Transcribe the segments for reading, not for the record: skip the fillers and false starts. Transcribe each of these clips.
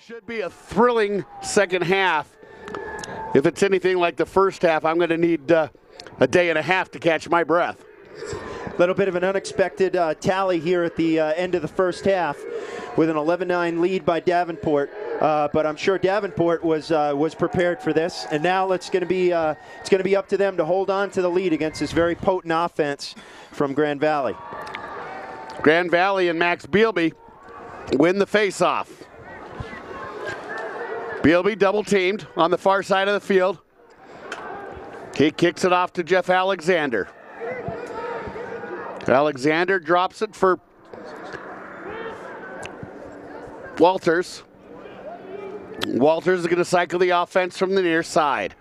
Should be a thrilling second half. If it's anything like the first half, I'm going to need a day and a half to catch my breath. A little bit of an unexpected tally here at the end of the first half with an 11-9 lead by Davenport. But I'm sure Davenport was prepared for this. And now it's going to be up to them to hold on to the lead against this very potent offense from Grand Valley. Grand Valley and Max Bealby win the faceoff. Bealby double teamed on the far side of the field. He kicks it off to Jeff Alexander. Alexander drops it for Walters. Walters is going to cycle the offense from the near side.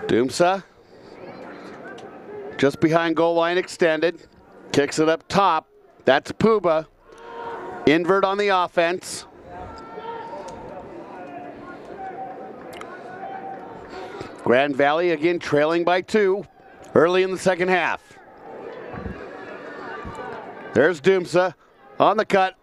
Doomsa, just behind goal line extended, kicks it up top. That's Puba. Invert on the offense. Grand Valley again trailing by 2 early in the second half. There's Doomsa on the cut.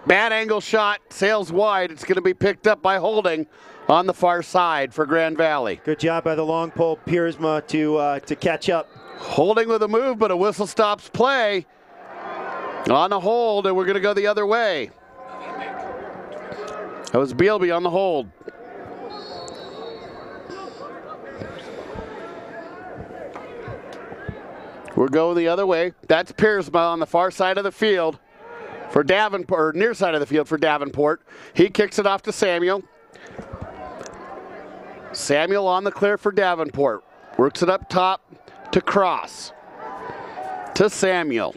Bad angle shot, sails wide. It's going to be picked up by Holding on the far side for Grand Valley. Good job by the long pole Piersma to catch up. Holding with a move, but a whistle stops play. On the hold, and we're going to go the other way. That was Bealby on the hold. We're going the other way. That's Piersma on the far side of the field for Davenport, or near side of the field for Davenport. He kicks it off to Samuel. Samuel on the clear for Davenport. Works it up top to Cross. To Samuel.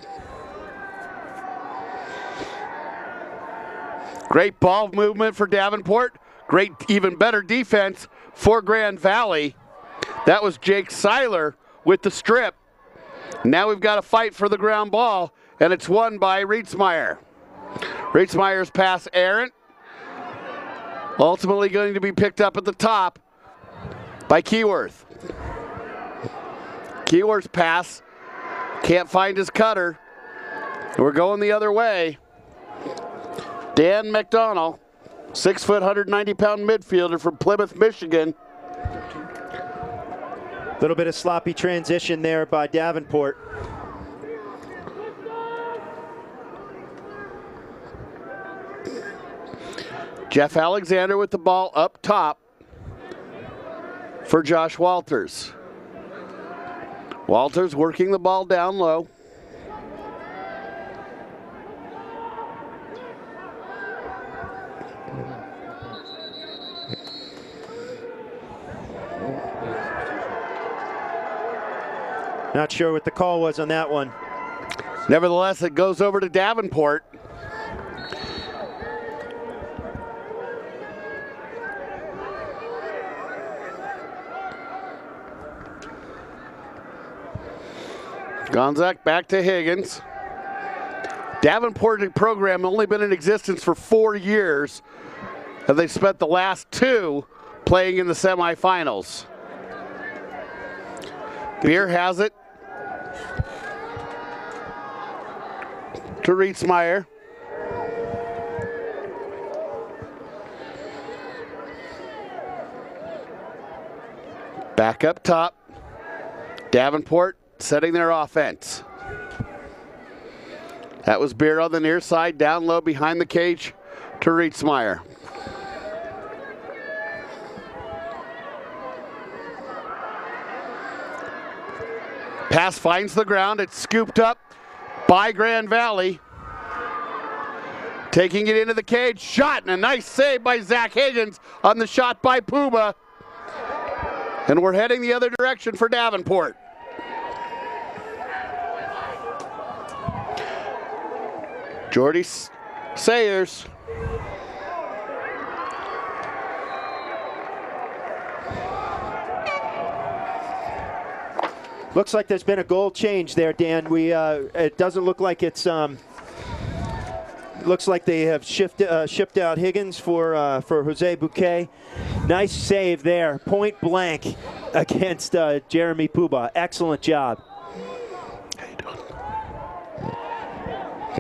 Great ball movement for Davenport. Great, even better defense for Grand Valley. That was Jake Seiler with the strip. Now we've got a fight for the ground ball, and it's won by Rietzmeyer. Rietzmeyer's pass errant. Ultimately going to be picked up at the top by Keyworth. Keyworth's pass can't find his cutter. We're going the other way. Dan McDonald, 6 foot, 190-pound midfielder from Plymouth, Michigan. Little bit of sloppy transition there by Davenport. Jeff Alexander with the ball up top for Josh Walters. Walters working the ball down low. Not sure what the call was on that one. Nevertheless, it goes over to Davenport. Gonzak back to Higgins. Davenport program only been in existence for 4 years, and they spent the last 2 playing in the semifinals. Beer has it to Rietzmeyer. Back up top. Davenport setting their offense. That was Beer on the near side, down low behind the cage to Rietzmeyer. Pass finds the ground. It's scooped up by Grand Valley. Taking it into the cage. Shot, and a nice save by Zach Higgins on the shot by Puba. And we're heading the other direction for Davenport. Jordy Sayers. Looks like there's been a goal change there, Dan. It doesn't look like it's. Looks like they have shipped out Higgins for Jose Bouquet. Nice save there, point blank against Jeremy Puba. Excellent job. How you doing?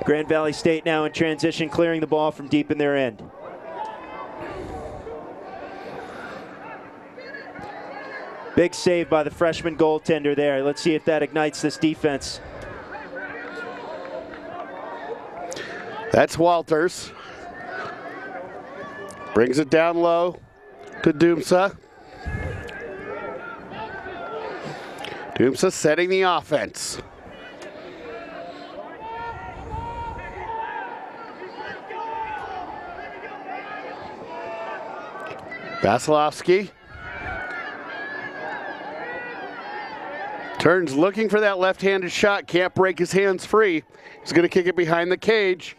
Grand Valley State now in transition, clearing the ball from deep in their end. Big save by the freshman goaltender there. Let's see if that ignites this defense. That's Walters. Brings it down low to Doomsa. Doomsa setting the offense. Vasilevsky turns looking for that left-handed shot. Can't break his hands free. He's going to kick it behind the cage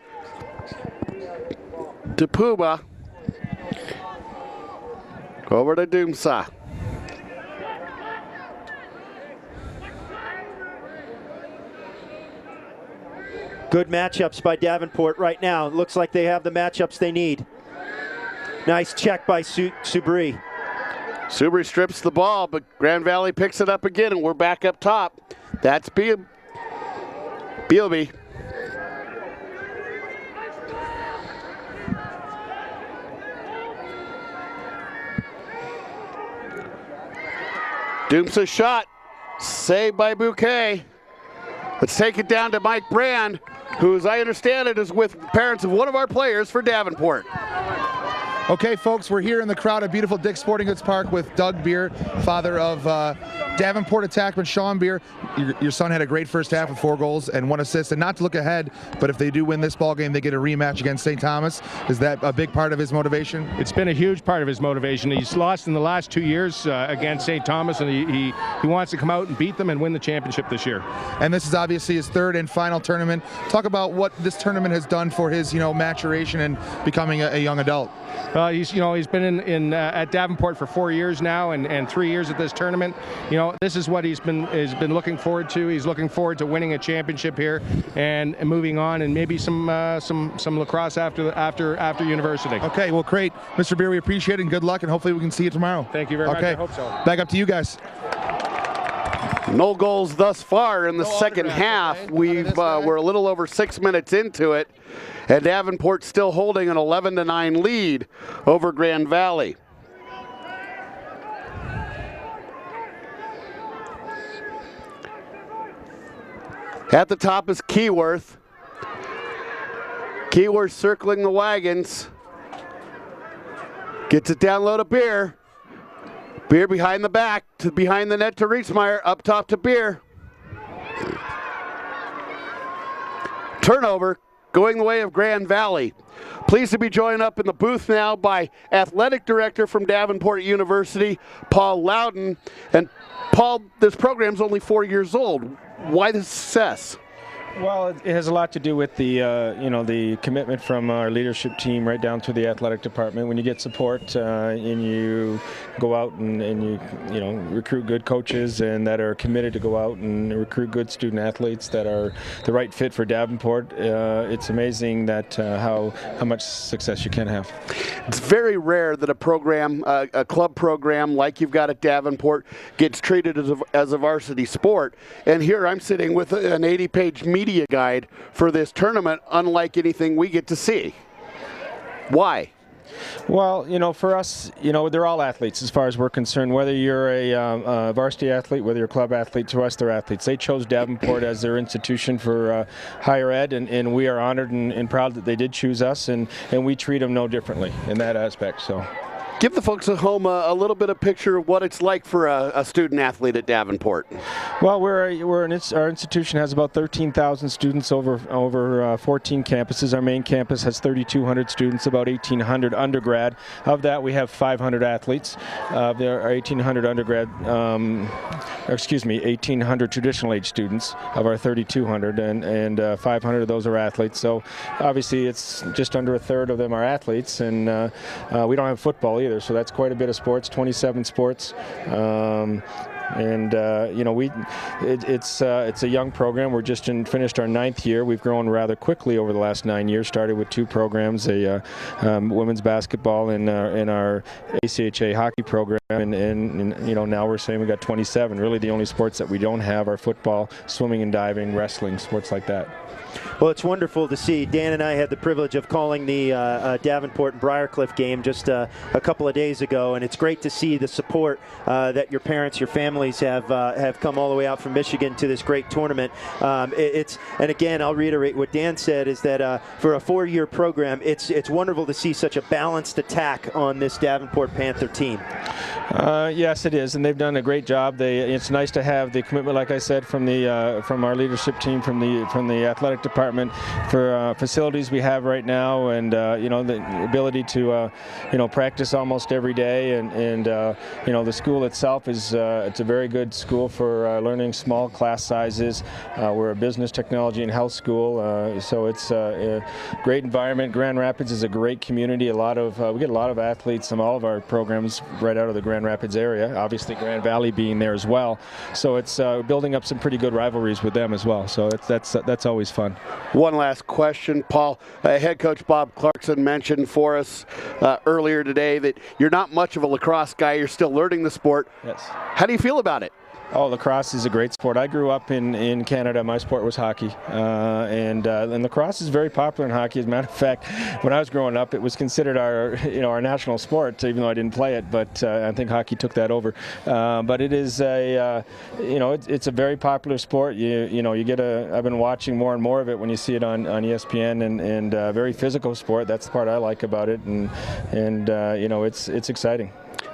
to Puma. Over to Doomsa. Good matchups by Davenport right now. It looks like they have the matchups they need. Nice check by Subri. Subri strips the ball, but Grand Valley picks it up again, and we're back up top. That's Bealby. Doomsa's shot, saved by Bouquet. Let's take it down to Mike Brand, who, as I understand it, is with parents of one of our players for Davenport. Okay, folks, we're here in the crowd at beautiful Dick's Sporting Goods Park with Doug Beer, father of Davenport attackman Sean Beer. Your son had a great first half with 4 goals and 1 assist. And not to look ahead, but if they do win this ball game, they get a rematch against St. Thomas. Is that a big part of his motivation? It's been a huge part of his motivation. He's lost in the last 2 years against St. Thomas, and he wants to come out and beat them and win the championship this year. And this is obviously his 3rd and final tournament. Talk about what this tournament has done for his, maturation and becoming a young adult. He's been at Davenport for 4 years now, and 3 years at this tournament. This is what he's been looking forward to. He's looking forward to winning a championship here and moving on, and maybe some lacrosse after university. Okay, well, great, Mr. Beer. We appreciate it, and good luck, and hopefully we can see you tomorrow. Thank you very much. I hope so. Back up to you guys. No goals thus far in the second half. We're a little over 6 minutes into it, and Davenport still holding an 11-9 lead over Grand Valley. At the top is Keyworth. Keyworth circling the wagons. Gets it down low to Beer. Beer behind the back, behind the net to Riesmeyer, up top to Beer. Turnover going the way of Grand Valley. Pleased to be joined up in the booth now by Athletic Director from Davenport University, Paul Loudon. And Paul, this program's only 4 years old. Why the success? Well, it has a lot to do with the the commitment from our leadership team right down to the athletic department. When you get support and you go out and you recruit good coaches and that are committed to go out and recruit good student athletes that are the right fit for Davenport, it's amazing that how much success you can have. It's very rare that a program, a club program like you've got at Davenport, gets treated as a varsity sport. And here I'm sitting with an 80-page media guide for this tournament, unlike anything we get to see. Why? Well, for us, they're all athletes as far as we're concerned. Whether you're a varsity athlete, whether you're a club athlete, to us, they're athletes. They chose Davenport as their institution for higher ed, and we are honored and proud that they did choose us, and we treat them no differently in that aspect. So. Give the folks at home a little bit of picture of what it's like for a student athlete at Davenport. Well, our institution has about 13,000 students over 14 campuses. Our main campus has 3,200 students, about 1,800 undergrad. Of that, we have 500 athletes. There are 1,800 1,800 traditional age students of our 3,200, and 500 of those are athletes. So obviously, it's just under a third of them are athletes, and we don't have football either. So that's quite a bit of sports, 27 sports. It's a young program. We're just finished our 9th year. We've grown rather quickly over the last 9 years. Started with 2 programs, a women's basketball and our ACHA hockey program, and now we're saying we got 27. Really, the only sports that we don't have are football, swimming and diving, wrestling, sports like that. Well, it's wonderful to see. Dan and I had the privilege of calling the Davenport and Briarcliff game just a couple of days ago, and it's great to see the support that your parents, your families have come all the way out from Michigan to this great tournament. And again, I'll reiterate what Dan said, is that for a 4-year program, it's wonderful to see such a balanced attack on this Davenport Panther team. Yes, it is, and they've done a great job. It's nice to have the commitment, like I said, from our leadership team, from the athletic department, for facilities we have right now, and the ability to practice almost every day, and the school itself is it's a very good school for learning small class sizes. We're a business, technology, and health school, so it's a great environment. Grand Rapids is a great community. We get a lot of athletes from all of our programs right out of the Grand Rapids area. Obviously, Grand Valley being there as well. So it's building up some pretty good rivalries with them as well. So that's always fun. One last question, Paul. Head coach Bob Clarkson mentioned for us earlier today that you're not much of a lacrosse guy. You're still learning the sport. Yes. How do you feel about it? Oh, lacrosse is a great sport. I grew up in Canada. My sport was hockey, and lacrosse is very popular in hockey. As a matter of fact, when I was growing up, it was considered our national sport, even though I didn't play it. But I think hockey took that over. But it is it's a very popular sport. I've been watching more and more of it when you see it on ESPN, and very physical sport. That's the part I like about it, and it's exciting.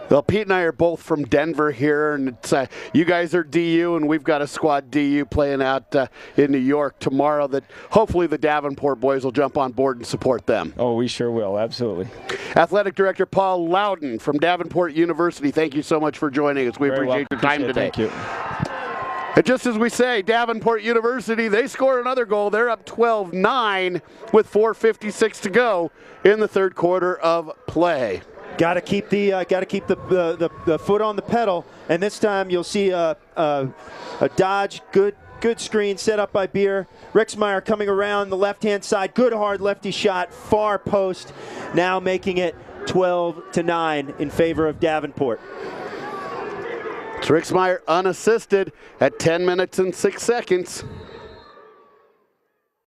Well, Pete and I are both from Denver here, and it's, you guys are DU, and we've got a squad DU playing out in New York tomorrow that hopefully the Davenport boys will jump on board and support them. Oh, we sure will, absolutely. Athletic Director Paul Loudon from Davenport University, thank you so much for joining us. We appreciate your time today. Thank you. And just as we say, Davenport University, they score another goal. They're up 12-9 with 4:56 to go in the third quarter of play. Got to keep the foot on the pedal, and this time you'll see a dodge, good screen set up by Beer. Rixmeyer coming around the left-hand side, good hard lefty shot, far post, now making it 12-9 in favor of Davenport. Rixmeyer unassisted at 10 minutes and 6 seconds.